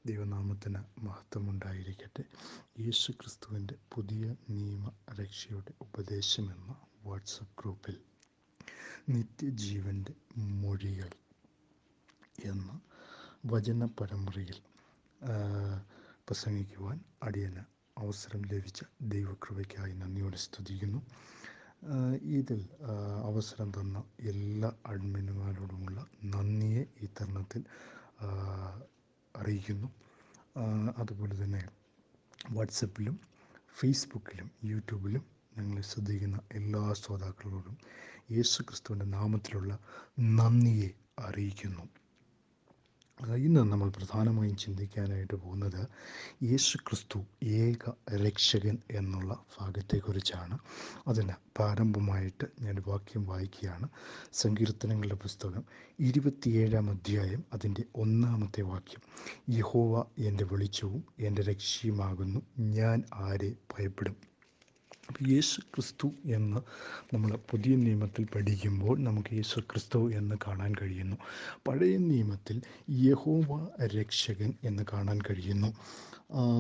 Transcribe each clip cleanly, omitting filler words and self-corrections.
ദൈവനാമത്തിന് മഹത്വമുണ്ടായിരിക്കട്ടെ. യേശു ക്രിസ്തുവിൻ്റെ പുതിയ നിയമ രക്ഷയുടെ ഉപദേശമെന്ന വാട്സപ്പ് ഗ്രൂപ്പിൽ നിത്യജീവൻ്റെ മൊഴികൾ എന്ന വചന പരമ്പരയിൽ പ്രസംഗിക്കുവാൻ അടിയന് അവസരം ലഭിച്ച ദൈവകൃപയ്ക്കായി നന്ദിയോടെ സ്തുതിക്കുന്നു. ഇതിൽ അവസരം തന്ന എല്ലാ അഡ്മിന്മാരോടുമുള്ള നന്ദിയെ ഈ തരുണത്തിൽ അറിയിക്കുന്നു. അതുപോലെ തന്നെ വാട്സപ്പിലും ഫേസ്ബുക്കിലും യൂട്യൂബിലും ഞങ്ങളെ ശ്രദ്ധിക്കുന്ന എല്ലാ ശ്രോതാക്കളോടും യേശു ക്രിസ്തുവിൻ്റെ നാമത്തിലുള്ള നന്ദിയെ അറിയിക്കുന്നു. ഇന്ന് നമ്മൾ പ്രധാനമായും ചിന്തിക്കാനായിട്ട് പോകുന്നത് യേശു ക്രിസ്തു ഏക രക്ഷകൻ എന്നുള്ള ഭാഗത്തെക്കുറിച്ചാണ്. അതിന് പ്രാരംഭമായിട്ട് ഞാൻ വാക്യം വായിക്കുകയാണ്. സങ്കീർത്തനങ്ങളുടെ പുസ്തകം 27 അധ്യായം അതിൻ്റെ 1 വാക്യം. യഹോവ എൻ്റെ വെളിച്ചവും എൻ്റെ രക്ഷയുമാകുന്നു, ഞാൻ ആരെ ഭയപ്പെടും. അപ്പോൾ യേശു ക്രിസ്തു എന്ന് നമ്മൾ പുതിയ നിയമത്തിൽ പഠിക്കുമ്പോൾ നമുക്ക് യേശു ക്രിസ്തു എന്ന് കാണാൻ കഴിയുന്നു. പഴയ നിയമത്തിൽ യഹോവ രക്ഷകൻ എന്ന് കാണാൻ കഴിയുന്നു.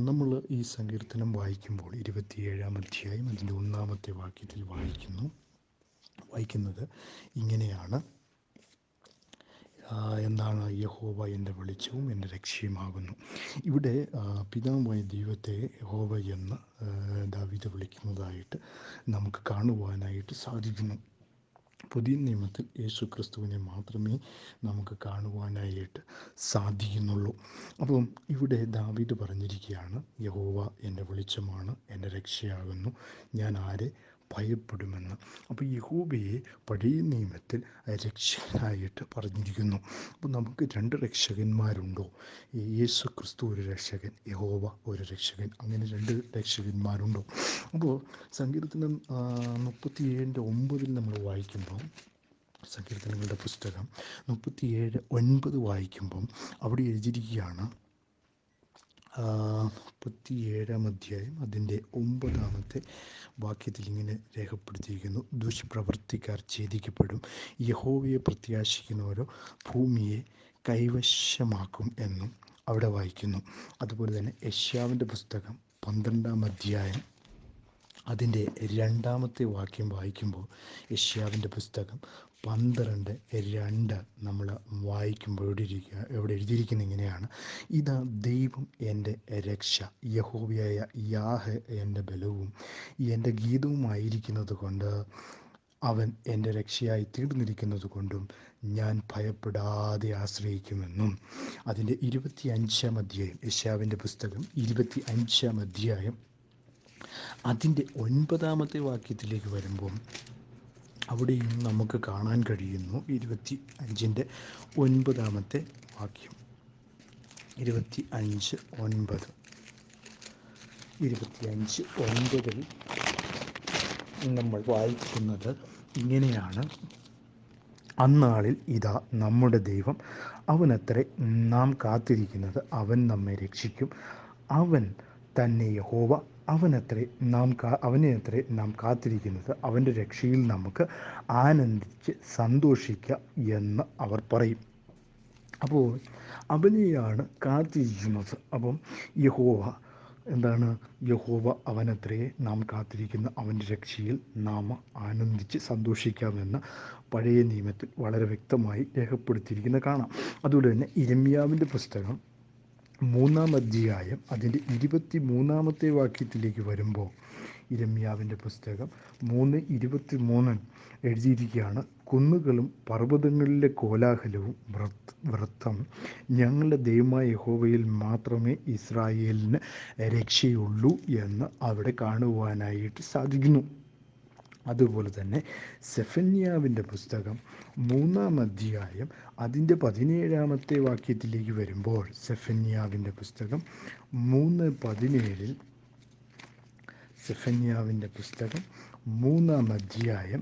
നമ്മൾ ഈ സങ്കീർത്തനം വായിക്കുമ്പോൾ 27 അധ്യായം അതിൻ്റെ 1 വാക്യത്തിൽ വായിക്കുന്നത് ഇങ്ങനെയാണ്. എന്താണ്? യഹോവ എൻ്റെ വെളിച്ചവും എൻ്റെ രക്ഷയുമാകുന്നു. ഇവിടെ പിതാവായ ദൈവത്തെ യഹോവ എന്ന് ദാവീദ് വിളിക്കുന്നതായിട്ട് നമുക്ക് കാണുവാനായിട്ട് സാധിക്കുന്നു. പുതിയ നിയമത്തിൽ യേശു ക്രിസ്തുവിനെ മാത്രമേ നമുക്ക് കാണുവാനായിട്ട് സാധിക്കുന്നുള്ളൂ. അപ്പം ഇവിടെ ദാവീദ് പറഞ്ഞിരിക്കുകയാണ്, യഹോവ എൻ്റെ വെളിച്ചമാണ്, എൻ്റെ രക്ഷയാകുന്നു, ഞാൻ ആരെ ഭയപ്പെടുമെന്ന്. അപ്പോൾ യഹോവയെ പഴയ നിയമത്തിൽ രക്ഷകനായിട്ട് പറഞ്ഞിരിക്കുന്നു. അപ്പോൾ നമുക്ക് 2 രക്ഷകന്മാരുണ്ടോ? യേശു ക്രിസ്തു ഒരു രക്ഷകൻ, യഹോവ ഒരു രക്ഷകൻ, അങ്ങനെ 2 രക്ഷകന്മാരുണ്ടോ? അപ്പോൾ സങ്കീർത്തനം 37:9 നമ്മൾ വായിക്കുമ്പം, സങ്കീർത്തനങ്ങളുടെ പുസ്തകം 37:9 വായിക്കുമ്പം അവിടെ എഴുതിയിരിക്കുകയാണ്. 37 അധ്യായം അതിൻ്റെ 9 വാക്യത്തിൽ ഇങ്ങനെ രേഖപ്പെടുത്തിയിരിക്കുന്നു. ദുഷ്പ്രവൃത്തിക്കാർ ഛേദിക്കപ്പെടും, യഹോവയെ പ്രത്യാശിക്കുന്നവരോ ഭൂമിയെ കൈവശമാക്കും എന്നും അവിടെ വായിക്കുന്നു. അതുപോലെ തന്നെ യെശയ്യാവിൻ്റെ പുസ്തകം 12 അധ്യായം അതിൻ്റെ 2 വാക്യം വായിക്കുമ്പോൾ, യെശയ്യാവിൻ്റെ പുസ്തകം 12:2 നമ്മൾ വായിക്കുമ്പോൾ എവിടെ എഴുതിയിരിക്കുന്നത് ഇങ്ങനെയാണ്. ഇതാ ദൈവം എൻ്റെ രക്ഷ, യഹോവയായ യാഹ് എൻ്റെ ബലവും എൻ്റെ ഗീതവുമായിരിക്കുന്നത് കൊണ്ട്, അവൻ എൻ്റെ രക്ഷയായി തീർന്നിരിക്കുന്നത് കൊണ്ടും ഞാൻ ഭയപ്പെടാതെ ആശ്രയിക്കുമെന്നും. അതിൻ്റെ 25 അധ്യായം, യെശയ്യാവിൻ്റെ പുസ്തകം 25 അധ്യായം അതിൻ്റെ 9 വാക്യത്തിലേക്ക് വരുമ്പം അവിടെയും നമുക്ക് കാണാൻ കഴിയുന്നു. 25-ൻ്റെ 9 വാക്യം. 25:9 നമ്മൾ വായിക്കുന്നത് ഇങ്ങനെയാണ്. അന്നാളിൽ ഇതാ നമ്മുടെ ദൈവം, അവനത്രേ നാം കാത്തിരിക്കുന്നത്, അവൻ നമ്മെ രക്ഷിക്കും. അവൻ തന്നെ യഹോവ, അവനത്രേ നാം കാത്തിരിക്കുന്നത്, അവൻ്റെ രക്ഷയിൽ നമുക്ക് ആനന്ദിച്ച് സന്തോഷിക്കാം എന്ന് അവർ പറയും. അപ്പോൾ അവനെയാണ് കാത്തിരിക്കുന്നത്. അപ്പം യഹോവ എന്താണ്? യഹോവ അവനത്രേ നാം കാത്തിരിക്കുന്ന, അവൻ്റെ രക്ഷയിൽ നാം ആനന്ദിച്ച് സന്തോഷിക്കാമെന്ന് പഴയ നിയമത്തിൽ വളരെ വ്യക്തമായി രേഖപ്പെടുത്തിയിരിക്കുന്നത് കാണാം. അതുപോലെ തന്നെ യിരെമ്യാവിൻ്റെ പുസ്തകം 3 അധ്യായം അതിൻ്റെ 23 വാക്യത്തിലേക്ക് വരുമ്പോൾ, യിരെമ്യാവിൻ്റെ പുസ്തകം 3:23 എഴുതിയിരിക്കുകയാണ്. കുന്നുകളും പർവ്വതങ്ങളിലെ കോലാഹലവും വൃത്തം, ഞങ്ങളുടെ ദൈവമായ യഹോവയിൽ മാത്രമേ ഇസ്രായേലിന് രക്ഷയുള്ളൂ എന്ന് അവിടെ കാണുവാനായിട്ട് സാധിക്കുന്നു. അതുപോലെ തന്നെ സെഫന്യാവിൻ്റെ പുസ്തകം 3 അധ്യായം അതിൻ്റെ 17 വാക്യത്തിലേക്ക് വരുമ്പോൾ, സെഫന്യാവിൻ്റെ പുസ്തകം 3:17, സെഫന്യാവിൻ്റെ പുസ്തകം 3 അധ്യായം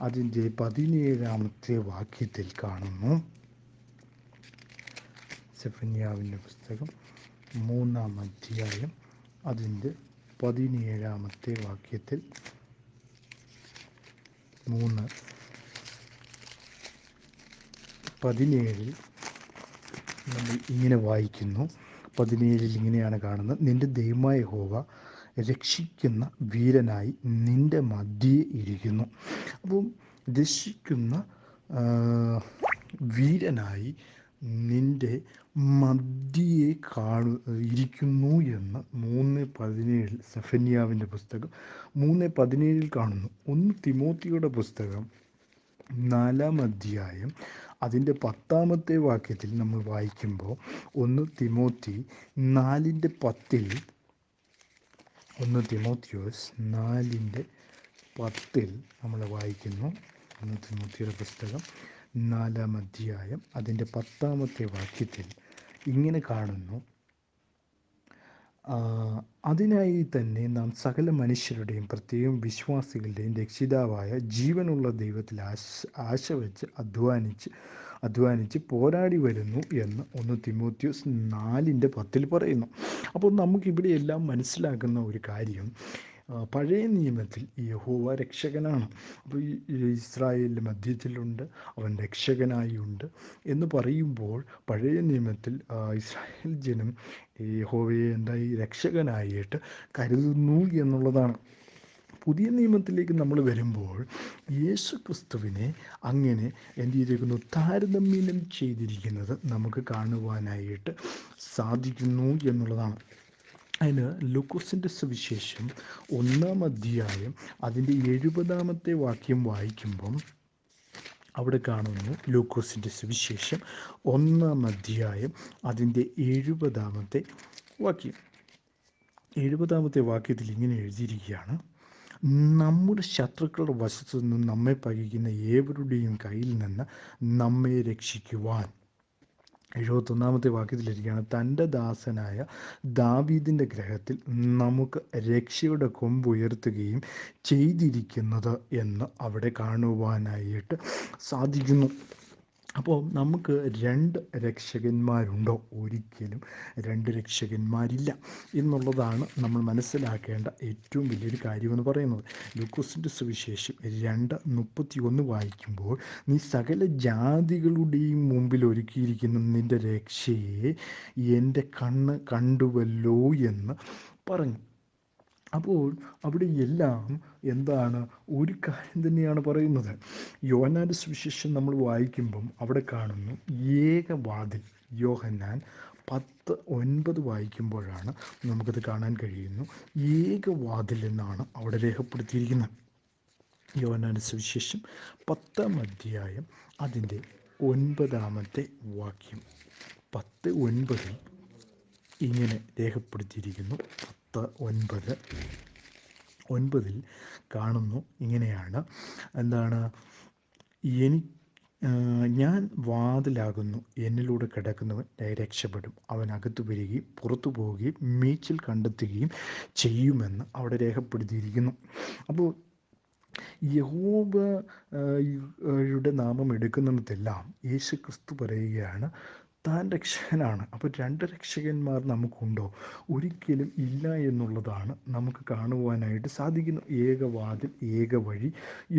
അതിൻ്റെ 17 വാക്യത്തിൽ കാണുന്നു. സെഫന്യാവിൻ്റെ പുസ്തകം 3 അധ്യായം അതിൻ്റെ 17 വാക്യത്തിൽ 3:17 നമ്മൾ ഇങ്ങനെ വായിക്കുന്നു. 17 ഇങ്ങനെയാണ് കാണുന്നത്: നിന്റെ ദൈവമായ യഹോവ രക്ഷിക്കുന്ന വീരനായി നിന്റെ മധ്യേ ഇരിക്കുന്നു. അപ്പം രക്ഷിക്കുന്ന വീരനായി നിന്റെ മധ്യയെ ഇരിക്കുന്നു എന്ന് 3:17 സെഫന്യാവിൻ്റെ പുസ്തകം 3:17 കാണുന്നു. 1 തിമോത്തിയുടെ പുസ്തകം 4-ാം അധ്യായം അതിൻ്റെ 10-ാമത്തെ വാക്യത്തിൽ നമ്മൾ വായിക്കുമ്പോൾ 1 തിമോത്തി 4:10 1 തിമോത്തിയോസ് 4:10 നമ്മൾ വായിക്കുന്നു. 1 തിമോത്തിയുടെ പുസ്തകം 4-ാം അധ്യായം അതിൻ്റെ 10-ാമത്തെ വാക്യത്തിൽ ഇങ്ങനെ കാണുന്നു: അതിനായി തന്നെ നാം സകല മനുഷ്യരുടെയും പ്രത്യേകം വിശ്വാസികളുടെയും രക്ഷിതാവായ ജീവനുള്ള ദൈവത്തിൽ ആശ വെച്ച് അധ്വാനിച്ച് പോരാടി വരുന്നു എന്ന് 1 തിമോത്തിയോസ് 4:10 പറയുന്നു. അപ്പോൾ നമുക്കിവിടെ എല്ലാം മനസ്സിലാക്കുന്ന ഒരു കാര്യം, പഴയ നിയമത്തിൽ യഹോവ രക്ഷകനാണ്. അപ്പോൾ ഈ ഇസ്രായേലിൻ്റെ മധ്യത്തിലുണ്ട്, അവൻ രക്ഷകനായി ഉണ്ട് എന്ന് പറയുമ്പോൾ പഴയ നിയമത്തിൽ ഇസ്രായേൽ ജനം യഹോവയെ എന്തായി രക്ഷകനായിട്ട് കരുതുന്നു എന്നുള്ളതാണ്. പുതിയ നിയമത്തിലേക്ക് നമ്മൾ വരുമ്പോൾ യേശു ക്രിസ്തുവിനെ അങ്ങനെ എന്ത് ചെയ്തിരിക്കുന്നു, താരതമ്യം ചെയ്തിരിക്കുന്നത് നമുക്ക് കാണുവാനായിട്ട് സാധിക്കുന്നു എന്നുള്ളതാണ്. അതിന് ലൂക്കോസിൻ്റെ സുവിശേഷം 1-ാം അധ്യായം അതിൻ്റെ 70-ാമത്തെ വാക്യം വായിക്കുമ്പം അവിടെ കാണുന്നു. ലൂക്കോസിൻ്റെ സുവിശേഷം 1-ാം അധ്യായം അതിൻ്റെ 70-ാമത്തെ വാക്യം. 70-ാമത്തെ വാക്യത്തിൽ ഇങ്ങനെ എഴുതിയിരിക്കുകയാണ്: നമ്മുടെ ശത്രുക്കളുടെ വശത്തു നിന്നും നമ്മെ പകയ്ക്കുന്ന ഏവരുടെയും കയ്യിൽ നിന്ന് നമ്മെ രക്ഷിക്കുവാൻ. 71-ാമത്തെ വാക്യത്തിലിരിക്കുകയാണ്: തൻ്റെ ദാസനായ ദാവീദിൻ്റെ ഗൃഹത്തിൽ നമുക്ക് രക്ഷയുടെ കൊമ്പ് ഉയർത്തുകയും ചെയ്തിരിക്കുന്നത് എന്ന് അവിടെ കാണുവാനായിട്ട് സാധിക്കുന്നു. അപ്പോൾ നമുക്ക് 2 രക്ഷകന്മാരുണ്ടോ? ഒരിക്കലും 2 രക്ഷകന്മാരില്ല എന്നുള്ളതാണ് നമ്മൾ മനസ്സിലാക്കേണ്ട ഏറ്റവും വലിയൊരു കാര്യമെന്ന് പറയുന്നത്. ലൂക്കോസിൻ്റെ സുവിശേഷം 2:31 വായിക്കുമ്പോൾ, നീ സകല ജാതികളുടെയും മുമ്പിൽ ഒരുക്കിയിരിക്കുന്ന നിൻ്റെ രക്ഷയെ എൻ്റെ കണ്ണ് കണ്ടുവല്ലോ എന്ന് പറഞ്ഞു. അപ്പോൾ അവിടെ എല്ലാം എന്താണ്, ഒരു കാര്യം തന്നെയാണ് പറയുന്നത്. യോഹന്നാൻ്റെ സുവിശേഷം നമ്മൾ വായിക്കുമ്പം അവിടെ കാണുന്നു ഏകവാതിൽ. യോഹന്നാൻ 10:9 വായിക്കുമ്പോഴാണ് നമുക്കത് കാണാൻ കഴിയുന്നു. ഏകവാതിൽ എന്നാണ് അവിടെ രേഖപ്പെടുത്തിയിരിക്കുന്നത്. യോഹന്നാൻ്റെ സുവിശേഷം 10-ാം അധ്യായം അതിൻ്റെ 9-ാമത്തെ വാക്യം. 10:9 ഇങ്ങനെ രേഖപ്പെടുത്തിയിരിക്കുന്നു. 10:9 കാണുന്നു. ഇങ്ങനെയാണ്, എന്താണ്, ഞാൻ വാതിലാകുന്നു, എന്നിലൂടെ കിടക്കുന്നവൻ രക്ഷപ്പെടും, അവൻ അകത്തു വരികയും പുറത്തു പോവുകയും മേച്ചിൽ കണ്ടെത്തുകയും ചെയ്യുമെന്ന് അവിടെ രേഖപ്പെടുത്തിയിരിക്കുന്നു. അപ്പോൾ യഹോവയുടെ നാമം എടുക്കുന്നിടത്തെല്ലാം യേശു ക്രിസ്തു പറയുകയാണ് താൻ രക്ഷകനാണ്. അപ്പോൾ 2 രക്ഷകന്മാർ നമുക്കുണ്ടോ? ഒരിക്കലും ഇല്ല എന്നുള്ളതാണ് നമുക്ക് കാണുവാനായിട്ട് സാധിക്കുന്നു. ഏകവാതിൽ, ഏക വഴി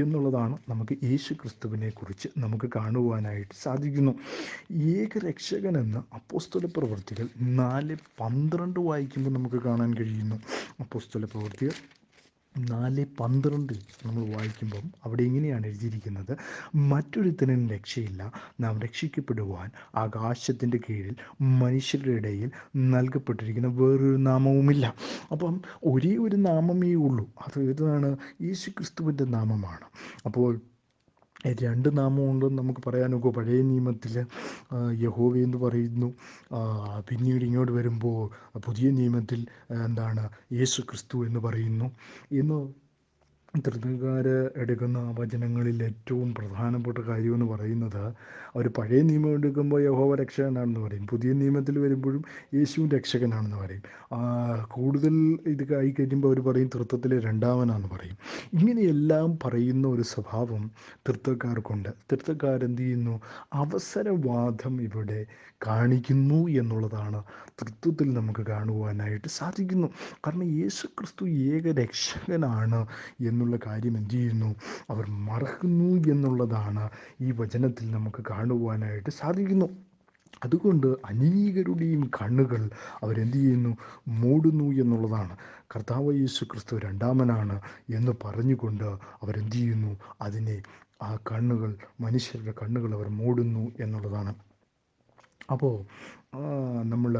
എന്നുള്ളതാണ് നമുക്ക് യേശു ക്രിസ്തുവിനെ കുറിച്ച് നമുക്ക് കാണുവാനായിട്ട് സാധിക്കുന്നു. ഏകരക്ഷകനെന്ന് അപ്പോസ്തലപ്രവൃത്തികൾ 4:12 വായിക്കുമ്പോൾ നമുക്ക് കാണാൻ കഴിയുന്നു. അപ്പോസ്തലപ്രവൃത്തികൾ 4:12 നമ്മൾ വായിക്കുമ്പം അവിടെ ഇങ്ങനെയാണ് എഴുതിയിരിക്കുന്നത്: മറ്റൊരുത്തനും രക്ഷയില്ല, നാം രക്ഷിക്കപ്പെടുവാൻ ആകാശത്തിൻ്റെ കീഴിൽ മനുഷ്യരുടെ ഇടയിൽ നൽകപ്പെട്ടിരിക്കുന്ന വേറൊരു നാമവുമില്ല. അപ്പം ഒരേ ഒരു നാമമേ ഉള്ളൂ. അത് ഏതാണ്? യേശു ക്രിസ്തുവിൻ്റെ നാമമാണ്. അപ്പോൾ 2 നാമമുണ്ടെന്ന് നമുക്ക് പറയാനൊക്കെ. പഴയ നിയമത്തിൽ യഹോവ എന്ന് പറയുന്നു, പിന്നീട് ഇങ്ങോട്ട് വരുമ്പോൾ പുതിയ നിയമത്തിൽ എന്താണ്, യേശു ക്രിസ്തു എന്ന് പറയുന്നു. ഇന്ന് തൃത്വക്കാർ എടുക്കുന്ന വചനങ്ങളിൽ ഏറ്റവും പ്രധാനപ്പെട്ട കാര്യമെന്ന് പറയുന്നത്, അവർ പഴയ നിയമം എടുക്കുമ്പോൾ യഹോവ രക്ഷകനാണെന്ന് പറയും, പുതിയ നിയമത്തിൽ വരുമ്പോഴും യേശു രക്ഷകനാണെന്ന് പറയും. കൂടുതൽ ഇത് ആയി കഴിയുമ്പോൾ അവർ പറയും തൃത്വത്തിലെ രണ്ടാമനാണെന്ന് പറയും. ഇങ്ങനെയെല്ലാം പറയുന്ന ഒരു സ്വഭാവം തൃത്വക്കാർക്കുണ്ട്. തൃത്വക്കാരെന്ത് ചെയ്യുന്നു? അവസരവാദം ഇവിടെ കാണിക്കുന്നു എന്നുള്ളതാണ് തൃത്വത്തിൽ നമുക്ക് കാണുവാനായിട്ട് സാധിക്കുന്നു. കാരണം യേശു ക്രിസ്തു ഏക രക്ഷകനാണ് എന്നുള്ള കാര്യം എന്ത് ചെയ്യുന്നു? അവർ മറക്കുന്നു എന്നുള്ളതാണ് ഈ വചനത്തിൽ നമുക്ക് കാണുവാനായിട്ട് സാധിക്കുന്നു. അതുകൊണ്ട് അനേകരുടെയും കണ്ണുകൾ അവരെന്ത് ചെയ്യുന്നു? മൂടുന്നു എന്നുള്ളതാണ്. കർത്താവ് യേശു ക്രിസ്തു രണ്ടാമനാണ് എന്ന് പറഞ്ഞുകൊണ്ട് അവരെന്ത് ചെയ്യുന്നു? അതിനെ ആ കണ്ണുകൾ, മനുഷ്യരുടെ കണ്ണുകൾ അവർ മൂടുന്നു എന്നുള്ളതാണ്. അപ്പോൾ നമ്മൾ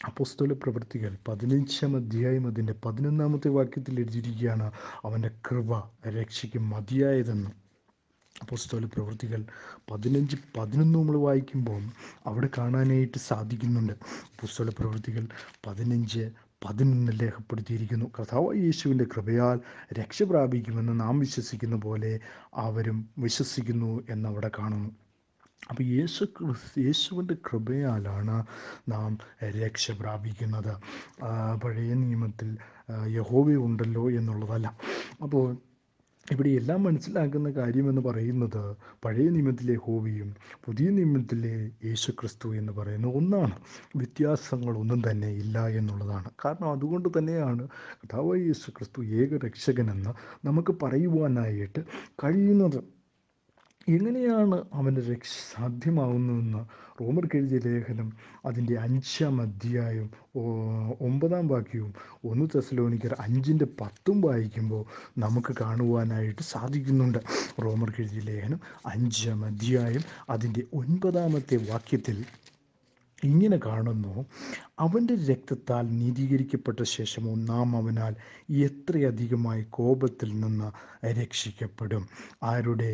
അപ്പോസ്തല പ്രവൃത്തികൾ 15-ാം അധ്യായം അതിൻ്റെ 11-ാമത്തെ വാക്യത്തിൽ എഴുതിയിരിക്കുകയാണ്, അവൻ്റെ കൃപ രക്ഷയ്ക്ക് മതിയായതെന്ന്. അപ്പോസ്തല പ്രവൃത്തികൾ 15-11 നമ്മൾ വായിക്കുമ്പോൾ അവിടെ കാണാനായിട്ട് സാധിക്കുന്നുണ്ട്. അപ്പോസ്തല പ്രവൃത്തികൾ 15-11 രേഖപ്പെടുത്തിയിരിക്കുന്നു, കർത്താവായ യേശുവിൻ്റെ കൃപയാൽ രക്ഷ പ്രാപിക്കുമെന്ന് നാം വിശ്വസിക്കുന്ന പോലെ അവരും വിശ്വസിക്കുന്നു എന്നവിടെ കാണുന്നു. അപ്പോൾ യേശുവിൻ്റെ കൃപയാലാണ് നാം രക്ഷ പ്രാപിക്കുന്നത്. പഴയ നിയമത്തിൽ യഹോവയുണ്ടല്ലോ എന്നുള്ളതല്ല. അപ്പോൾ ഇവിടെ എല്ലാം മനസ്സിലാക്കുന്ന കാര്യമെന്ന് പറയുന്നത് പഴയ നിയമത്തിലെ യഹോവയും പുതിയ നിയമത്തിലെ യേശു ക്രിസ്തു എന്ന് പറയുന്ന ഒന്നാണ്. വ്യത്യാസങ്ങളൊന്നും തന്നെ ഇല്ല എന്നുള്ളതാണ്. കാരണം അതുകൊണ്ട് തന്നെയാണ് കർത്താവായ യേശു ക്രിസ്തു ഏക രക്ഷകനെന്ന് നമുക്ക് പറയുവാനായിട്ട് കഴിയുന്നത്. എങ്ങനെയാണ് അവൻ്റെ രക്ഷ സാധ്യമാവുന്നതെന്ന് റോമർക്ക് എഴുതിയ ലേഖനം അതിൻ്റെ 5-ാം അധ്യായം 9-ാം വാക്യവും 1 തെസ്സലോനിക്കർ 5-10 വായിക്കുമ്പോൾ നമുക്ക് കാണുവാനായിട്ട് സാധിക്കുന്നുണ്ട്. റോമർക്ക് എഴുതിയ ലേഖനം 5-ാം അധ്യായം അതിൻ്റെ 9-ാമത്തെ വാക്യത്തിൽ ഇങ്ങനെ കാണുന്നു, അവൻ്റെ രക്തത്താൽ നീതീകരിക്കപ്പെട്ട ശേഷമോ നാം അവനാൽ എത്രയധികമായി കോപത്തിൽ നിന്ന് രക്ഷിക്കപ്പെടും. ആരുടെ?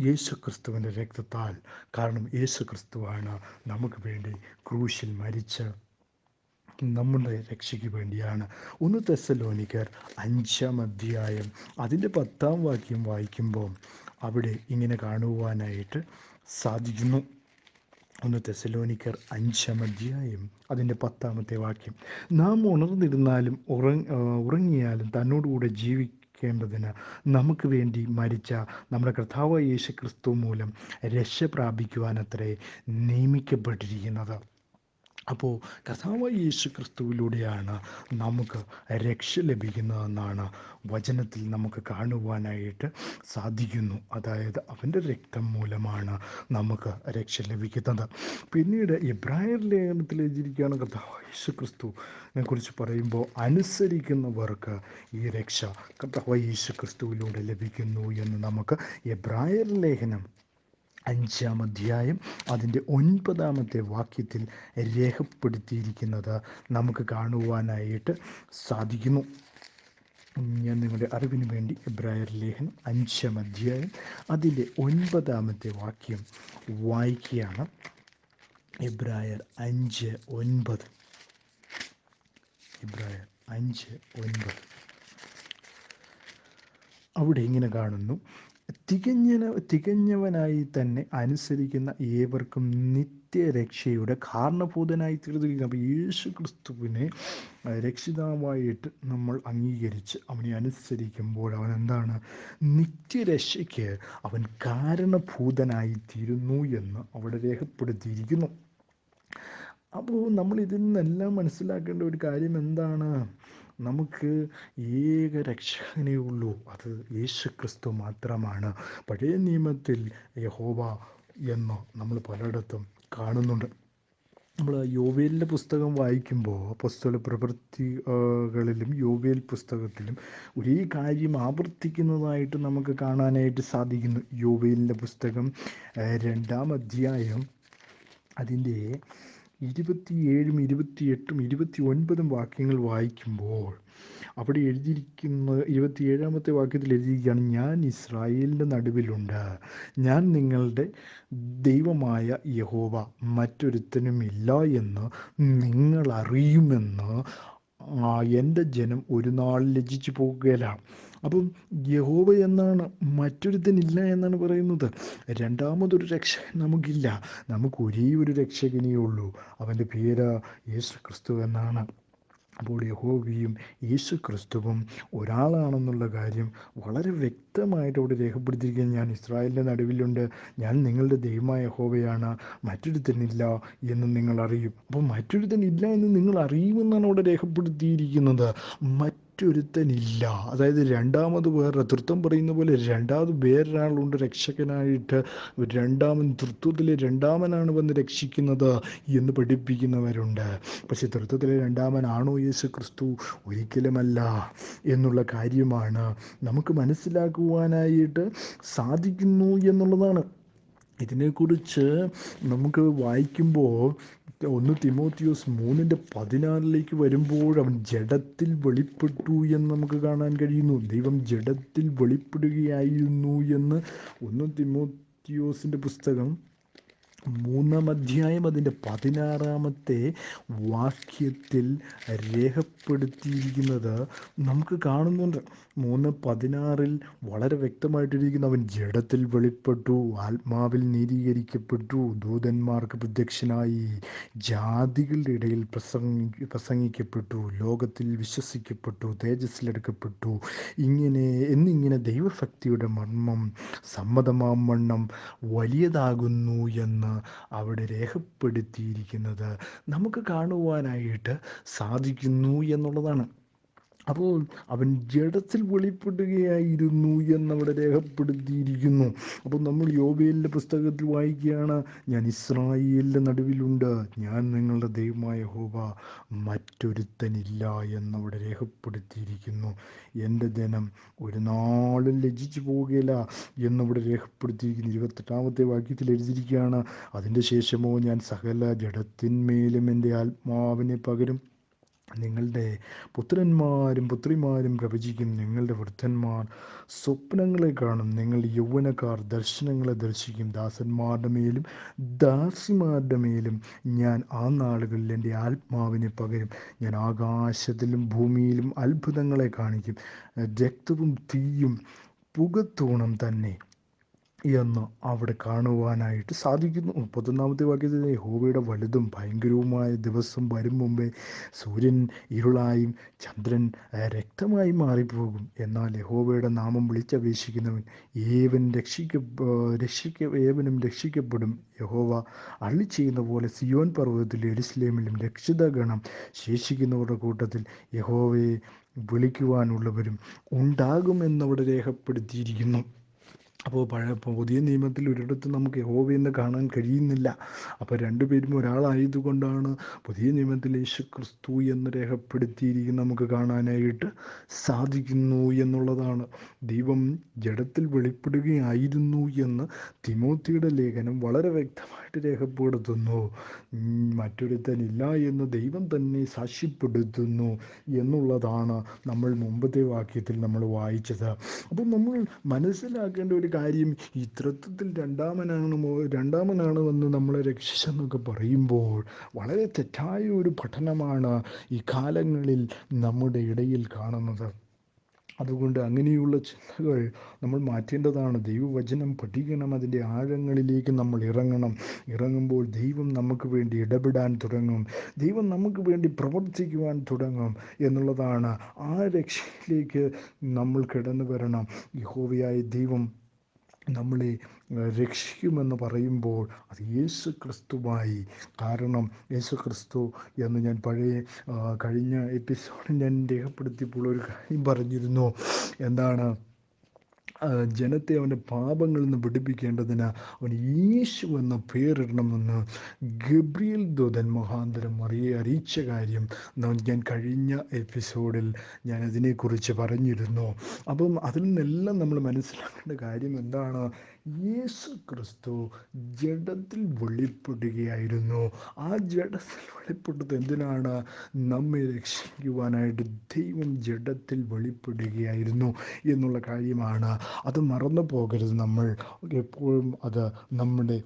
യേശുക്രിസ്തുവിൻ്റെ രക്തത്താൽ. കാരണം യേശുക്രിസ്തുവാണ് നമുക്ക് വേണ്ടി ക്രൂശിൽ മരിച്ച് നമ്മുടെ രക്ഷയ്ക്ക് വേണ്ടിയാണ്. 1 തെസ്സലോനിക്കർ 5-ാം അധ്യായം അതിൻ്റെ 10-ാം വാക്യം വായിക്കുമ്പോൾ അവിടെ ഇങ്ങനെ കാണുവാനായിട്ട് സാധിക്കുന്നു. 1 തെസ്സലോനിക്കർ 5-ാം അധ്യായം അതിൻ്റെ 10-ാമത്തെ വാക്യം, നാം ഉണർന്നിരുന്നാലും ഉറങ്ങിയാലും തന്നോടുകൂടെ ജീവിക്കേണ്ടതിന് നമുക്ക് വേണ്ടി മരിച്ച നമ്മുടെ കർത്താവായ യേശു ക്രിസ്തു മൂലം രക്ഷ പ്രാപിക്കുവാനത്രേ നിയമിക്കപ്പെട്ടിരിക്കുന്നത്. അപ്പോൾ കർത്താവായ യേശു ക്രിസ്തുവിലൂടെയാണ് നമുക്ക് രക്ഷ ലഭിക്കുന്നതെന്നാണ് വചനത്തിൽ നമുക്ക് കാണുവാനായിട്ട് സാധിക്കുന്നു. അതായത് അവൻ്റെ രക്തം മൂലമാണ് നമുക്ക് രക്ഷ ലഭിക്കുന്നത്. പിന്നീട് എബ്രായർ ലേഖനത്തിൽ എഴുതിയിരിക്കുകയാണ്, കർത്താവായ യേശു ക്രിസ്തുവിനെ കുറിച്ച് പറയുമ്പോൾ അനുസരിക്കുന്നവർക്ക് ഈ രക്ഷ കർത്താവായ യേശു ക്രിസ്തുവിലൂടെ ലഭിക്കുന്നു എന്ന് നമുക്ക് എബ്രായർ ലേഖനം 5-ാം അധ്യായം അതിൻ്റെ 9-ാമത്തെ വാക്യത്തിൽ രേഖപ്പെടുത്തിയിരിക്കുന്നത് നമുക്ക് കാണുവാനായിട്ട് സാധിക്കുന്നു. ഞാൻ നിങ്ങളുടെ അറിവിന് വേണ്ടി എബ്രായർ ലേഖനം 5-ാം അധ്യായം അതിൻ്റെ 9-ാമത്തെ വാക്യം വായിക്കുകയാണ്. എബ്രായർ 5:9. എബ്രായർ 5:9 അവിടെ ഇങ്ങനെ കാണുന്നു, തികഞ്ഞവനായി തന്നെ അനുസരിക്കുന്ന ഏവർക്കും നിത്യരക്ഷയുടെ കാരണഭൂതനായി തീർന്നിരിക്കുന്നു. അപ്പോൾ യേശു ക്രിസ്തുവിനെ രക്ഷിതാവായിട്ട് നമ്മൾ അംഗീകരിച്ച് അവനെ അനുസരിക്കുമ്പോൾ അവൻ എന്താണ്? നിത്യരക്ഷയ്ക്ക് അവൻ കാരണഭൂതനായി തീരുന്നു എന്ന് അവിടെ രേഖപ്പെടുത്തിയിരിക്കുന്നു. അപ്പോൾ നമ്മൾ ഇതിൽ നിന്നെല്ലാം മനസ്സിലാക്കേണ്ട ഒരു കാര്യം എന്താണ്? നമുക്ക് ഏക രക്ഷകനേ ഉള്ളൂ, അത് യേശു ക്രിസ്തു മാത്രമാണ്. പഴയ നിയമത്തിൽ യഹോവ എന്ന് നമ്മൾ പലയിടത്തും കാണുന്നുണ്ട്. നമ്മൾ യോവേലിൻ്റെ പുസ്തകം വായിക്കുമ്പോൾ അപ്പോസ്തല പ്രവൃത്തികളിലും യോവേൽ പുസ്തകത്തിലും ഒരേ കാര്യം ആവർത്തിക്കുന്നതായിട്ട് നമുക്ക് കാണാനായിട്ട് സാധിക്കുന്നു. യോവേലിൻ്റെ പുസ്തകം 2-ാം അധ്യായം അതിൻ്റെ 27, 28, 29 വാക്യങ്ങൾ വായിക്കുമ്പോൾ അവിടെ എഴുതിയിരിക്കുന്ന 27-ാമത്തെ വാക്യത്തിൽ എഴുതിയിരിക്കുകയാണ്, ഞാൻ ഇസ്രായേലിൻ്റെ നടുവിലുണ്ട്, ഞാൻ നിങ്ങളുടെ ദൈവമായ യഹോവ, മറ്റൊരുത്തനുമില്ല എന്ന് നിങ്ങൾ അറിയുമെന്ന് എൻ്റെ ജനം ഒരു നാൾ ലജ്ജിച്ചു പോകുകയില്ല. അപ്പം യഹോവ എന്നാണ്, മറ്റൊരുത്തനില്ല എന്നാണ് പറയുന്നത്. രണ്ടാമതൊരു രക്ഷകൻ നമുക്കില്ല, നമുക്ക് ഒരേ ഒരു രക്ഷകനേ ഉള്ളൂ, അവൻ്റെ പേര് യേശു ക്രിസ്തു എന്നാണ്. അപ്പോൾ യഹോവയും യേശു ക്രിസ്തുവും ഒരാളാണെന്നുള്ള കാര്യം വളരെ വ്യക്തമായിട്ട് അവിടെ രേഖപ്പെടുത്തിയിരിക്കുന്നത്. ഞാൻ ഇസ്രായേലിൻ്റെ നടുവിലുണ്ട്, ഞാൻ നിങ്ങളുടെ ദൈവമായ യഹോവയാണ്, മറ്റൊരുത്തനില്ല എന്ന് നിങ്ങൾ അറിയും. അപ്പോൾ മറ്റൊരുത്തനില്ല എന്ന് നിങ്ങൾ അറിയുമെന്നാണ് അവിടെ രേഖപ്പെടുത്തിയിരിക്കുന്നത്. മറ്റൊരുത്തനില്ല. അതായത് രണ്ടാമത് വേറെ തൃത്വം പറയുന്ന പോലെ രണ്ടാമത് വേറൊരാളുണ്ട് രക്ഷകനായിട്ട്. രണ്ടാമൻ തൃത്വത്തിലെ രണ്ടാമനാണ് വന്ന് രക്ഷിക്കുന്നത് എന്ന് പഠിപ്പിക്കുന്നവരുണ്ട്. പക്ഷെ തൃത്വത്തിലെ രണ്ടാമനാണോ യേശു ക്രിസ്തു? ഒരിക്കലുമല്ല എന്നുള്ള കാര്യമാണ് നമുക്ക് മനസ്സിലാക്കുവാനായിട്ട് സാധിക്കുന്നു എന്നുള്ളതാണ്. ഇതിനെക്കുറിച്ച് നമുക്ക് വായിക്കുമ്പോൾ 1 തിമോത്തിയോസ് 3:16 വരുമ്പോൾ അവൻ ജഡത്തിൽ വെളിപ്പെട്ടു എന്ന് നമുക്ക് കാണാൻ കഴിയുന്നു. ദൈവം ജഡത്തിൽ വെളിപ്പെടുകയായിരുന്നു എന്ന് 1 തിമോത്തിയോസിൻ്റെ പുസ്തകം 3-ാം അധ്യായം അതിൻ്റെ 16-ാമത്തെ വാക്യത്തിൽ രേഖപ്പെടുത്തിയിരിക്കുന്നത് നമുക്ക് കാണുന്നുണ്ട്. 3:16 വളരെ വ്യക്തമായിട്ടിരിക്കുന്നു. അവൻ ജഡത്തിൽ വെളിപ്പെട്ടു, ആത്മാവിൽ നീതീകരിക്കപ്പെട്ടു, ദൂതന്മാർക്ക് പ്രത്യക്ഷനായി, ജാതികളുടെ ഇടയിൽ പ്രസംഗിക്കപ്പെട്ടു, ലോകത്തിൽ വിശ്വസിക്കപ്പെട്ടു, തേജസ്സിലെടുക്കപ്പെട്ടു, എന്നിങ്ങനെ ദൈവഭക്തിയുടെ മർമ്മം സമ്മതമാം വണ്ണം വലിയതാകുന്നു എന്ന് അവിടെ രേഖപ്പെടുത്തിയിരിക്കുന്നത് നമുക്ക് കാണുവാനായിട്ട് സാധിക്കുന്നു എന്നുള്ളതാണ്. അപ്പോൾ അവൻ ജഡത്തിൽ വെളിപ്പെടുകയായിരുന്നു എന്നവിടെ രേഖപ്പെടുത്തിയിരിക്കുന്നു. അപ്പോൾ നമ്മൾ യോബേലിൻ്റെ പുസ്തകത്തിൽ വായിക്കുകയാണ്, ഞാൻ ഇസ്രായേലിൻ്റെ നടുവിലുണ്ട്, ഞാൻ നിങ്ങളുടെ ദൈവമായ യഹോവ, മറ്റൊരുത്തനില്ല എന്നവിടെ രേഖപ്പെടുത്തിയിരിക്കുന്നു. എൻ്റെ ജനം ഒരു നാളും ലജ്ജിച്ചു പോവുകയില്ല എന്നവിടെ രേഖപ്പെടുത്തിയിരിക്കുന്നു. 28-ാമത്തെ വാക്യത്തിൽ എഴുതിയിരിക്കുകയാണ്, അതിൻ്റെ ശേഷമോ ഞാൻ സകല ജഡത്തിന്മേലും എൻ്റെ ആത്മാവിനെ പകരും, നിങ്ങളുടെ പുത്രന്മാരും പുത്രിമാരും പ്രവചിക്കും, നിങ്ങളുടെ വൃദ്ധന്മാർ സ്വപ്നങ്ങളെ കാണും, നിങ്ങളുടെ യൗവനക്കാർ ദർശനങ്ങളെ ദർശിക്കും. ദാസന്മാരുടെ മേലും ദാസിമാരുടെ മേലും ഞാൻ ആ നാളുകളിൽ എൻ്റെ ആത്മാവിനെ പകരും. ഞാൻ ആകാശത്തിലും ഭൂമിയിലും അത്ഭുതങ്ങളെ കാണിക്കും, രക്തവും തീയും പുകത്തൂണും തന്നെ എന്ന് അവിടെ കാണുവാനായിട്ട് സാധിക്കുന്നു. 31-ാമത്തെ വാക്യത്തിൽ യഹോവയുടെ വലുതും ഭയങ്കരവുമായ ദിവസം വരും മുമ്പേ സൂര്യൻ ഇരുളായും ചന്ദ്രൻ രക്തമായി മാറിപ്പോകും. എന്നാൽ യഹോവയുടെ നാമം വിളിച്ചപേക്ഷിക്കുന്നവൻ ഏവനും രക്ഷിക്കപ്പെടും. യഹോവ അരുളി ചെയ്യുന്ന പോലെ സിയോൻ പർവ്വതത്തിൽ യെരൂശലേമിലും രക്ഷിതഗണം ശേഷിക്കുന്നവരുടെ കൂട്ടത്തിൽ യഹോവയെ വിളിക്കുവാനുള്ളവരും ഉണ്ടാകുമെന്നവിടെ രേഖപ്പെടുത്തിയിരിക്കുന്നു. അപ്പോൾ പുതിയ നിയമത്തിൽ ഒരിടത്തും നമുക്ക് യഹോവയെന്ന് കാണാൻ കഴിയുന്നില്ല. അപ്പോൾ രണ്ടുപേരും ഒരാളായതുകൊണ്ടാണ് പുതിയ നിയമത്തിൽ യേശു ക്രിസ്തു എന്ന് രേഖപ്പെടുത്തിയിരിക്കുന്ന നമുക്ക് കാണാനായിട്ട് സാധിക്കുന്നു എന്നുള്ളതാണ്. ദൈവം ജഡത്തിൽ വെളിപ്പെടുകയായിരുന്നു എന്ന് തിമോത്തിയുടെ ലേഖനം വളരെ വ്യക്തമായിട്ട് രേഖപ്പെടുത്തുന്നു. മറ്റൊരുത്തനില്ല എന്ന് ദൈവം തന്നെ സാക്ഷ്യപ്പെടുത്തുന്നു എന്നുള്ളതാണ് നമ്മൾ മുമ്പത്തെ വാക്യത്തിൽ നമ്മൾ വായിച്ചത്. അപ്പം നമ്മൾ മനസ്സിലാക്കേണ്ട ഒരു കാര്യം, ഈ തൃത്വത്തിൽ രണ്ടാമനാണ് വന്ന് നമ്മളെ രക്ഷിച്ചെന്നൊക്കെ പറയുമ്പോൾ വളരെ തെറ്റായ ഒരു പഠനമാണ് ഈ കാലങ്ങളിൽ നമ്മുടെ ഇടയിൽ കാണുന്നത്. അതുകൊണ്ട് അങ്ങനെയുള്ള ചിന്തകൾ നമ്മൾ മാറ്റേണ്ടതാണ്. ദൈവവചനം പഠിക്കണം, അതിൻ്റെ ആഴങ്ങളിലേക്ക് നമ്മൾ ഇറങ്ങുമ്പോൾ ദൈവം നമുക്ക് വേണ്ടി ഇടപെടാൻ തുടങ്ങും, ദൈവം നമുക്ക് വേണ്ടി പ്രവർത്തിക്കുവാൻ തുടങ്ങും എന്നുള്ളതാണ്. ആ രക്ഷയിലേക്ക് നമ്മൾ കടന്നു വരണം. യഹോവയായ ദൈവം നമ്മളെ രക്ഷിക്കുമെന്ന് പറയുമ്പോൾ അത് യേശു ക്രിസ്തുവായി. കാരണം യേശു ക്രിസ്തു എന്ന് ഞാൻ കഴിഞ്ഞ എപ്പിസോഡിൽ ഞാൻ രേഖപ്പെടുത്തിയപ്പോൾ ഒരു കാര്യം പറഞ്ഞിരുന്നു. എന്താണ്? ജനത്തെ അവൻ്റെ പാപങ്ങളിൽ നിന്ന് വിടുവിക്കേണ്ടതിന് അവൻ യേശു എന്ന പേരിടണമെന്ന് ഗബ്രിയേൽ ദൂതൻ മുഖാന്തരം മറിയെ അറിയിച്ച കാര്യം ഞാൻ കഴിഞ്ഞ എപ്പിസോഡിൽ ഞാൻ അതിനെക്കുറിച്ച് പറഞ്ഞിരുന്നു. അപ്പം അതിൽ നിന്നെല്ലാം നമ്മൾ മനസ്സിലാക്കേണ്ട കാര്യം എന്താണ്? യേശു ക്രിസ്തു ജഡത്തിൽ വെളിപ്പെടുകയായിരുന്നു. ആ ജഡത്തിൽ വെളിപ്പെട്ടത് എന്തിനാണ്? നമ്മെ രക്ഷിക്കുവാനായിട്ട് ദൈവം ജഡത്തിൽ വെളിപ്പെടുകയായിരുന്നു എന്നുള്ള കാര്യമാണ്. അത് മറന്നു പോകരുത്. നമ്മൾ എപ്പോഴും അത് നമ്മുടെ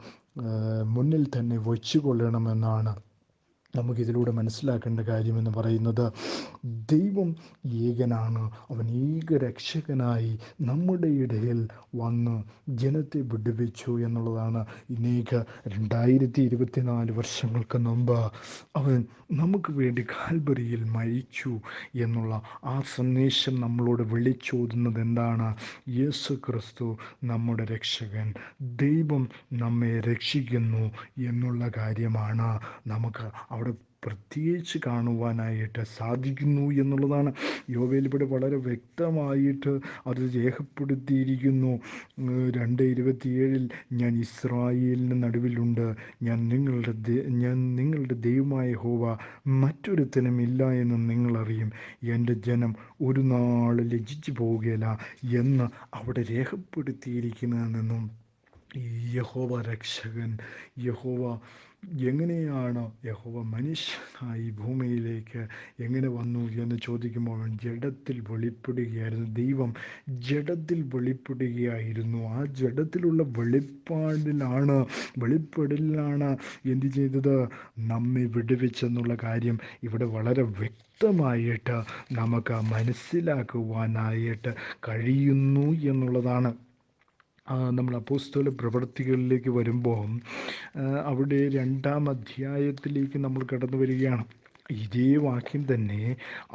മുന്നിൽ തന്നെ വച്ചു കൊള്ളണമെന്നാണ് നമുക്കിതിലൂടെ മനസ്സിലാക്കേണ്ട കാര്യമെന്ന് പറയുന്നത്. ദൈവം ഏകനാണ്. അവൻ ഏകരക്ഷകനായി നമ്മുടെ ഇടയിൽ വന്ന് ജനത്തെ വിടുവിച്ചു എന്നുള്ളതാണ്. 2024 വർഷങ്ങൾക്ക് മുമ്പ് അവൻ നമുക്ക് വേണ്ടി കാൽവരിയിൽ മരിച്ചു എന്നുള്ള ആ സന്ദേശം നമ്മളോട് വിളിച്ചോതുന്നത് എന്താണ്? യേശു ക്രിസ്തു നമ്മുടെ രക്ഷകൻ, ദൈവം നമ്മെ രക്ഷിക്കുന്നു എന്നുള്ള കാര്യമാണ് നമുക്ക് അവിടെ അവിടെ പ്രത്യേകിച്ച് കാണുവാനായിട്ട് സാധിക്കുന്നു എന്നുള്ളതാണ്. യോവേലിലൂടെ വളരെ വ്യക്തമായിട്ട് അത് രേഖപ്പെടുത്തിയിരിക്കുന്നു. 2:27 ഞാൻ ഇസ്രായേലിന് നടുവിലുണ്ട്, ഞാൻ നിങ്ങളുടെ ദൈവമായ യഹോവ, മറ്റൊരുത്തനും ഇല്ല എന്ന് നിങ്ങളറിയും, എൻ്റെ ജനം ഒരു നാൾ ലജ്ജിച്ചു പോവുകയില്ല എന്ന് അവിടെ രേഖപ്പെടുത്തിയിരിക്കുന്നതെന്നും യഹോവ രക്ഷകൻ, യഹോവ എങ്ങനെയാണ് യഹോവ മനുഷ്യനായി ഭൂമിയിലേക്ക് എങ്ങനെ വന്നു എന്ന് ചോദിക്കുമ്പോൾ ജഡത്തിൽ വെളിപ്പെടുകയായിരുന്നു. ദൈവം ജഡത്തിൽ വെളിപ്പെടുകയായിരുന്നു. ആ ജഡത്തിലുള്ള വെളിപ്പെടലിലാണ് എന്ത് ചെയ്തത്? നമ്മെ വിടുവിച്ചെന്നുള്ള കാര്യം ഇവിടെ വളരെ വ്യക്തമായിട്ട് നമുക്ക് മനസ്സിലാക്കുവാനായിട്ട് കഴിയുന്നു എന്നുള്ളതാണ്. നമ്മൾ അപ്പോസ്തല പ്രവൃത്തികളിലേക്ക് വരുമ്പോൾ അവിടെ 2-ാം അധ്യായത്തിലേക്ക് നമ്മൾ കടന്നു വരികയാണ്. ഇതേ വാക്യം തന്നെ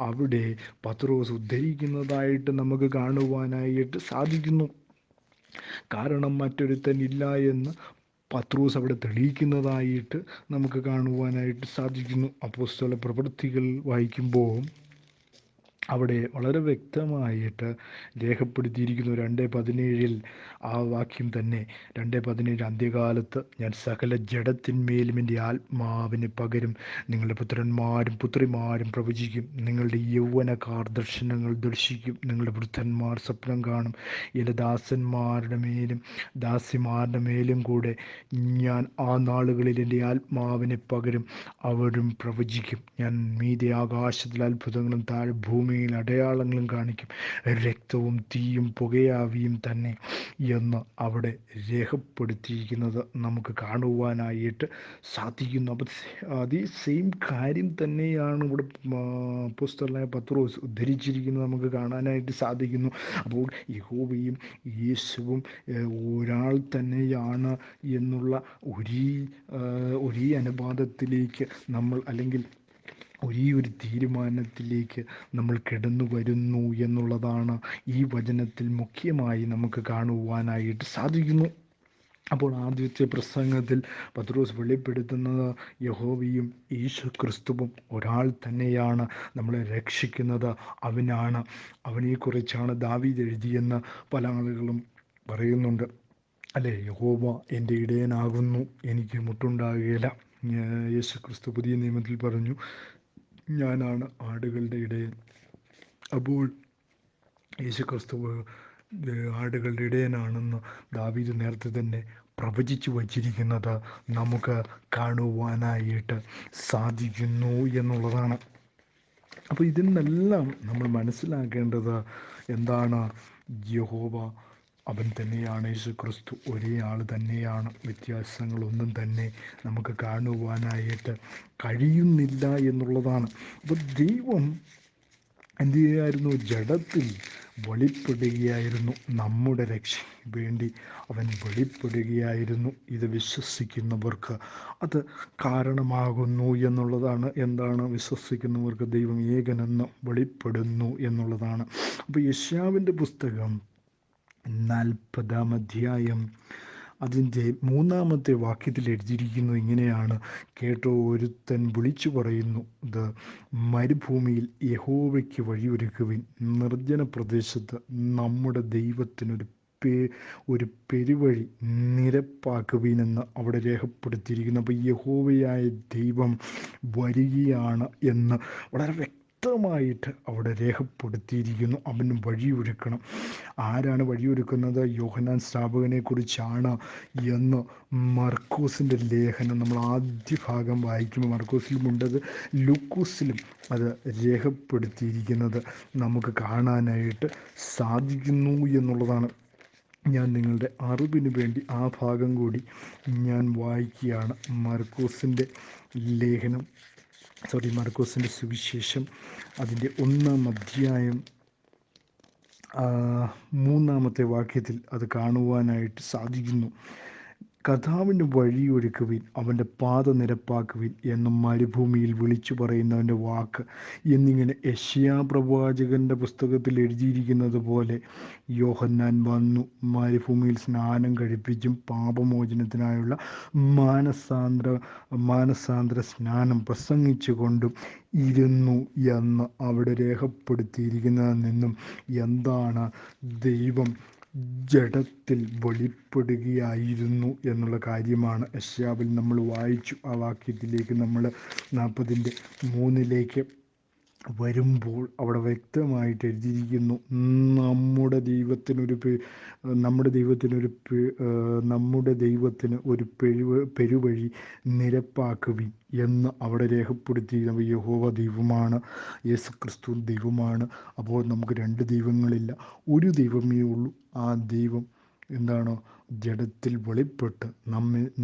അവിടെ പത്രോസ് ഉദ്ധരിക്കുന്നതായിട്ട് നമുക്ക് കാണുവാനായിട്ട് സാധിക്കുന്നു. കാരണം മറ്റൊരുത്തൻ ഇല്ല എന്ന് പത്രോസ് അവിടെ തെളിയിക്കുന്നതായിട്ട് നമുക്ക് കാണുവാനായിട്ട് സാധിക്കുന്നു. അപ്പോസ്തല പ്രവൃത്തികൾ വായിക്കുമ്പോൾ അവിടെ വളരെ വ്യക്തമായിട്ട് രേഖപ്പെടുത്തിയിരിക്കുന്നു. 2:17 ആ വാക്യം തന്നെ. 2:17 അന്ത്യകാലത്ത് ഞാൻ സകല ജഡത്തിന്മേലും എൻ്റെ ആത്മാവിനെ പകരും, നിങ്ങളുടെ പുത്രന്മാരും പുത്രിമാരും പ്രവചിക്കും, നിങ്ങളുടെ യൗവനക്കാർ ദർശനങ്ങൾ ദർശിക്കും, നിങ്ങളുടെ വൃദ്ധന്മാർ സ്വപ്നം കാണും, എൻ്റെ ദാസന്മാരുടെ മേലും ദാസിമാരുടെ മേലും കൂടെ ഞാൻ ആ നാളുകളിൽ എൻ്റെ ആത്മാവിനെ പകരും, അവരും പ്രവചിക്കും. ഞാൻ മീതെ ആകാശത്തിൽ അത്ഭുതങ്ങളും താഴെ ഭൂമിയിൽ അടയാളങ്ങളും കാണിക്കും, രക്തവും തീയും പുകയാവിയും തന്നെ എന്ന് അവിടെ രേഖപ്പെടുത്തിയിരിക്കുന്നത് നമുക്ക് കാണുവാനായിട്ട് സാധിക്കുന്നു. അപ്പം അതേ സെയിം കാര്യം തന്നെയാണ് ഇവിടെ അപ്പോസ്തലനായ പത്രോസ് ഉദ്ധരിച്ചിരിക്കുന്നത് നമുക്ക് കാണാനായിട്ട് സാധിക്കുന്നു. അപ്പോൾ യഹോവയും യേശുവും ഒരാൾ തന്നെയാണ് എന്നുള്ള ഒരേ അനുപാതത്തിലേക്ക് നമ്മൾ, അല്ലെങ്കിൽ ഒരേ ഒരു തീരുമാനത്തിലേക്ക് നമ്മൾ കിടന്നു വരുന്നു എന്നുള്ളതാണ് ഈ വചനത്തിൽ മുഖ്യമായി നമുക്ക് കാണുവാനായിട്ട് സാധിക്കുന്നു. അപ്പോൾ ആദ്യത്തെ പ്രസംഗത്തിൽ പത്രോസ് വെളിപ്പെടുത്തുന്നത് യഹോവയും യേശു ക്രിസ്തുവും ഒരാൾ തന്നെയാണ് നമ്മളെ രക്ഷിക്കുന്നത്, അവനാണ്. അവനെക്കുറിച്ചാണ് ദാവീദ് എഴുതിയെന്ന് പല ആളുകളും പറയുന്നുണ്ട്, അല്ലേ? യഹോവ എൻ്റെ ഇടയനാകുന്നു, എനിക്ക് മുട്ടുണ്ടാകുകയില്ല. യേശു ക്രിസ്തു പുതിയ നിയമത്തിൽ പറഞ്ഞു, ഞാനാണ് ആടുകളുടെ ഇടയൻ. അപ്പോൾ യേശു ക്രിസ്തു ആടുകളുടെ ഇടയനാണെന്ന് ദാവീദ് നേരത്തെ തന്നെ പ്രവചിച്ചു വച്ചിരിക്കുന്നത് നമുക്ക് കാണുവാനായിട്ട് സാധിക്കുന്നു എന്നുള്ളതാണ്. അപ്പോൾ ഇതിൽ നിന്നെല്ലാം നമ്മൾ മനസ്സിലാക്കേണ്ടത് എന്താണ്? യഹോവ അവൻ തന്നെയാണ്, യേശു ക്രിസ്തു ഒരേ ആൾ തന്നെയാണ്. വ്യത്യാസങ്ങളൊന്നും തന്നെ നമുക്ക് കാണുവാനായിട്ട് കഴിയുന്നില്ല എന്നുള്ളതാണ്. അപ്പോൾ ദൈവം എന്ത് ചെയ്യുകയായിരുന്നു? ജഡത്തിൽ വെളിപ്പെടുകയായിരുന്നു. നമ്മുടെ രക്ഷയ്ക്ക് വേണ്ടി അവൻ വെളിപ്പെടുകയായിരുന്നു. ഇത് വിശ്വസിക്കുന്നവർക്ക് അത് കാരണമാകുന്നു എന്നുള്ളതാണ്. എന്താണ്? വിശ്വസിക്കുന്നവർക്ക് ദൈവം ഏകനെന്ന് വെളിപ്പെടുന്നു എന്നുള്ളതാണ്. അപ്പോൾ യെശയ്യാവിൻ്റെ പുസ്തകം 40-ാം അധ്യായം അതിൻ്റെ 3-ാമത്തെ വാക്യത്തിൽ എഴുതിയിരിക്കുന്നു ഇങ്ങനെയാണ്: കേട്ടോ, ഒരുത്തൻ വിളിച്ചു പറയുന്നു, ഇത് മരുഭൂമിയിൽ യഹോവയ്ക്ക് വഴിയൊരുക്കുവിൻ, നിർജ്ജന പ്രദേശത്ത് നമ്മുടെ ദൈവത്തിനൊരു ഒരു പെരുവഴി നിരപ്പാക്കുവിനെന്ന് അവിടെ രേഖപ്പെടുത്തിയിരിക്കുന്നു. അപ്പോൾ യഹോവയായ ദൈവം വരികയാണ് എന്ന് വളരെ വ്യക്തമായിട്ട് അവിടെ രേഖപ്പെടുത്തിയിരിക്കുന്നു. അവന് വഴിയൊരുക്കണം. ആരാണ് വഴിയൊരുക്കുന്നത്? യോഹന്നാൻ സ്നാപകനെ കുറിച്ചാണ് എന്ന് മർക്കോസിൻ്റെ ലേഖനം നമ്മൾ ആദ്യ ഭാഗം വായിക്കുമ്പോൾ, മർക്കോസിലുമുണ്ടത്, ലൂക്കോസിലും അത് രേഖപ്പെടുത്തിയിരിക്കുന്നത് നമുക്ക് കാണാനായിട്ട് സാധിക്കുന്നു എന്നുള്ളതാണ്. ഞാൻ നിങ്ങളുടെ അറിവിന് വേണ്ടി ആ ഭാഗം കൂടി ഞാൻ വായിക്കുകയാണ്. മർക്കോസിൻ്റെ സുവിശേഷം അതിൻ്റെ 1-ാം അധ്യായം 3-ാമത്തെ വാക്യത്തിൽ അത് കാണുവാനായിട്ട് സാധിക്കുന്നു. കർത്താവിന് വഴിയൊരുക്കുവിൻ, അവൻ്റെ പാത നിരപ്പാക്കുവിൻ എന്നും മരുഭൂമിയിൽ വിളിച്ചു പറയുന്നവൻ്റെ വാക്ക് എന്നിങ്ങനെ യെശയ്യാ പ്രവാചകൻ്റെ പുസ്തകത്തിൽ എഴുതിയിരിക്കുന്നത് പോലെ യോഹന്നാൻ വന്നു, മരുഭൂമിയിൽ സ്നാനം കഴിപ്പിച്ചും പാപമോചനത്തിനായുള്ള മാനസാന്തര സ്നാനം പ്രസംഗിച്ചുകൊണ്ടും ഇരുന്നു എന്ന് അവിടെ രേഖപ്പെടുത്തിയിരിക്കുന്നതിൽ നിന്നും എന്താണ് ദൈവം ജഡത്തിൽ വെളിപ്പെടുകയായിരുന്നു എന്നുള്ള കാര്യമാണ് യെശയ്യാവിൽ നമ്മൾ വായിച്ചു. ആ വാക്യത്തിലേക്ക് നമ്മൾ 40:3 വരുമ്പോൾ അവിടെ വ്യക്തമായിട്ട് എഴുതിയിരിക്കുന്നു, നമ്മുടെ ദൈവത്തിന് ഒരു പെരുവഴി നിരപ്പാക്കുവിൻ എന്ന് അവിടെ രേഖപ്പെടുത്തിയിരുന്നത് യഹോവ ദൈവമാണ്, യേശുക്രിസ്തു ദൈവമാണ്. അപ്പോൾ നമുക്ക് രണ്ട് ദൈവങ്ങളില്ല, ഒരു ദൈവമേ ഉള്ളൂ. ആ ദൈവം എന്താണ്? ജഡത്തിൽ വെളിപ്പെട്ട്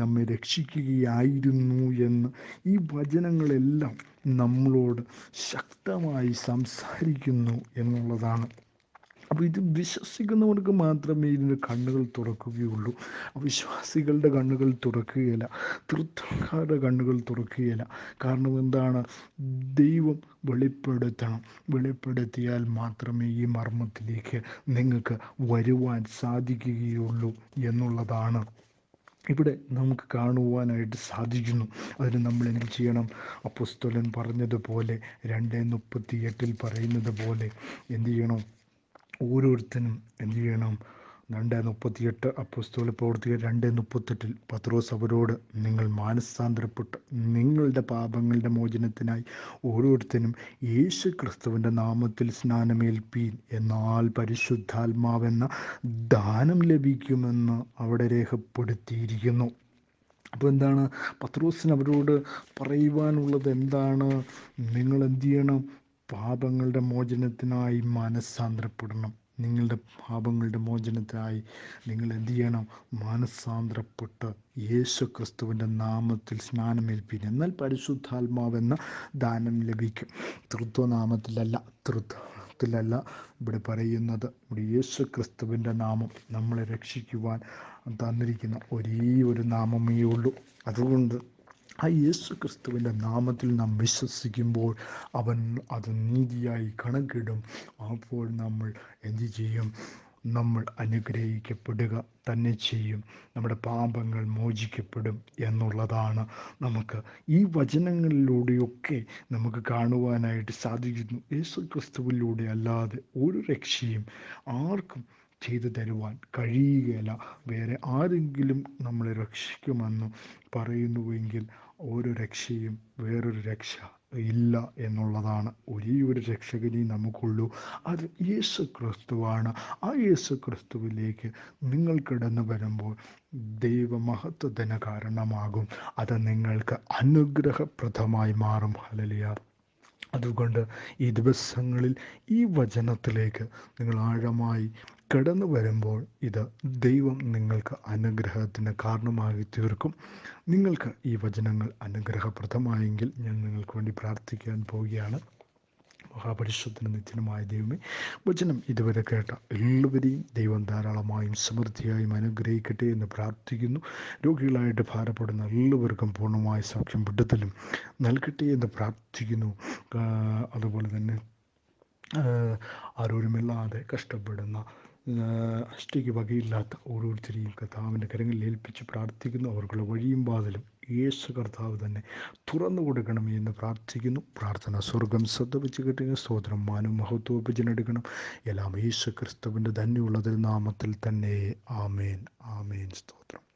നമ്മെ രക്ഷിക്കുകയായിരുന്നു എന്ന് ഈ വചനങ്ങളെല്ലാം നമ്മളോട് ശക്തമായി സംസാരിക്കുന്നു എന്നുള്ളതാണ്. അപ്പോൾ ഇത് വിശ്വസിക്കുന്നവർക്ക് മാത്രമേ ഇതിൻ്റെ കണ്ണുകൾ തുറക്കുകയുള്ളൂ. അവിശ്വാസികളുടെ കണ്ണുകൾ തുറക്കുകയില്ല, തൃത്വക്കാരുടെ കണ്ണുകൾ തുറക്കുകയില്ല. കാരണം എന്താണ്? ദൈവം വെളിപ്പെടുത്തിയാൽ മാത്രമേ ഈ മർമ്മത്തിലേക്ക് നിങ്ങൾക്ക് വരുവാൻ സാധിക്കുകയുള്ളൂ എന്നുള്ളതാണ് ഇവിടെ നമുക്ക് കാണുവാനായിട്ട് സാധിക്കുന്നു. അതിന് നമ്മൾ എന്ത് ചെയ്യണം? അപ്പോസ്തലൻ പറഞ്ഞതുപോലെ 2:38 പറയുന്നത് പോലെ എന്ത് ചെയ്യണം? ഓരോരുത്തരും എന്ത് ചെയ്യണം? 2:38 അപ്പോസ്തല പ്രവൃത്തികൾ 2:38 പത്രോസ് അവരോട്, നിങ്ങൾ മാനസാന്തരപ്പെട്ട് നിങ്ങളുടെ പാപങ്ങളുടെ മോചനത്തിനായി ഓരോരുത്തരും യേശു ക്രിസ്തുവിൻ്റെ നാമത്തിൽ സ്നാനമേൽപ്പീൻ, എന്നാൽ പരിശുദ്ധാത്മാവെന്ന ദാനം ലഭിക്കുമെന്ന് അവിടെ രേഖപ്പെടുത്തിയിരിക്കുന്നു. അപ്പോൾ എന്താണ് പത്രോസിന് അവരോട് പറയുവാനുള്ളത്? എന്താണ്? നിങ്ങൾ എന്ത് ചെയ്യണം? പാപങ്ങളുടെ മോചനത്തിനായി മാനസാന്തരപ്പെടണം. നിങ്ങളുടെ പാപങ്ങളുടെ മോചനത്തിനായി നിങ്ങൾ എന്ത് ചെയ്യണം? മാനസാന്തരപ്പെട്ട് യേശു ക്രിസ്തുവിൻ്റെ നാമത്തിൽ സ്നാനമേൽപ്പീൻ, എന്നാൽ പരിശുദ്ധാത്മാവെന്ന ദാനം ലഭിക്കും. തൃത്വനാമത്തിലല്ല ഇവിടെ പറയുന്നത്. ഇവിടെ യേശു ക്രിസ്തുവിൻ്റെ നാമം നമ്മളെ രക്ഷിക്കുവാൻ തന്നിരിക്കുന്ന ഒരേ ഒരു നാമമേ ഉള്ളൂ. അതുകൊണ്ട് ആ യേശു ക്രിസ്തുവിൻ്റെ നാമത്തിൽ നാം വിശ്വസിക്കുമ്പോൾ അവൻ അത് നീതിയായി കണക്കിടും. അപ്പോൾ നമ്മൾ എന്ത് ചെയ്യും? നമ്മൾ അനുഗ്രഹിക്കപ്പെടുക തന്നെ ചെയ്യും. നമ്മുടെ പാപങ്ങൾ മോചിക്കപ്പെടും എന്നുള്ളതാണ് നമുക്ക് ഈ വചനങ്ങളിലൂടെയൊക്കെ നമുക്ക് കാണുവാനായിട്ട് സാധിക്കുന്നു. യേശു ക്രിസ്തുവിലൂടെ അല്ലാതെ ഒരു രക്ഷയും ആർക്കും ചെയ്തു തരുവാൻ കഴിയുകയില്ല. വേറെ ആരെങ്കിലും നമ്മളെ രക്ഷിക്കുമെന്ന് പറയുന്നുവെങ്കിൽ ഒരു രക്ഷയും വേറൊരു രക്ഷ ഇല്ല എന്നുള്ളതാണ്. ഒരേ ഒരു രക്ഷകനേ നമുക്കുള്ളൂ, അത് യേശു ക്രിസ്തുവാണ്. ആ യേശു ക്രിസ്തുവിലേക്ക് നിങ്ങൾ കടന്നു വരുമ്പോൾ ദൈവമഹത്വത്തിന് കാരണമാകും. അത് നിങ്ങൾക്ക് അനുഗ്രഹപ്രദമായി മാറും. ഹല്ലേലൂയ. അതുകൊണ്ട് ഈ ദിവസങ്ങളിൽ ഈ വചനത്തിലേക്ക് നിങ്ങൾ ആഴമായി കടന്നു വരുമ്പോൾ ഇത് ദൈവം നിങ്ങൾക്ക് അനുഗ്രഹത്തിന് കാരണമായി തീർക്കും. നിങ്ങൾക്ക് ഈ വചനങ്ങൾ അനുഗ്രഹപ്രദമായെങ്കിൽ ഞാൻ നിങ്ങൾക്ക് വേണ്ടി പ്രാർത്ഥിക്കാൻ പോവുകയാണ്. മഹാപരിശുദ്ധനും നിത്യനുമായ ദൈവമേ, വചനം ഇതുവരെ കേട്ട എല്ലാവരെയും ദൈവം ധാരാളമായും സമൃദ്ധിയായും അനുഗ്രഹിക്കട്ടെ എന്ന് പ്രാർത്ഥിക്കുന്നു. രോഗികളായിട്ട് ഭാരപ്പെടുന്ന എല്ലാവർക്കും പൂർണ്ണമായ സൗഖ്യം വിടുതലും നൽകട്ടെ എന്ന് പ്രാർത്ഥിക്കുന്നു. അതുപോലെ തന്നെ ആരോരുമില്ലാതെ കഷ്ടപ്പെടുന്ന അഷ്ടയ്ക്ക് വകയില്ലാത്ത ഓരോരുത്തരെയും കർത്താവിൻ്റെ കരങ്ങളിൽ ഏൽപ്പിച്ച് പ്രാർത്ഥിക്കുന്നു. അവർക്കുള്ള വഴിയും വാതിലും യേശു കർത്താവ് തന്നെ തുറന്നു കൊടുക്കണമേ എന്ന് പ്രാർത്ഥിക്കുന്നു. പ്രാർത്ഥന സ്വർഗം ശ്രദ്ധ വെച്ച് കിട്ടുക. സ്തോത്രം മാനും മഹത്വം ഉപജനെടുക്കണം. എല്ലാം യേശു ക്രിസ്തുവിൻ്റെ ധന്യമുള്ളതിൽ നാമത്തിൽ തന്നെ. ആമേൻ, ആമേൻ. സ്തോത്രം.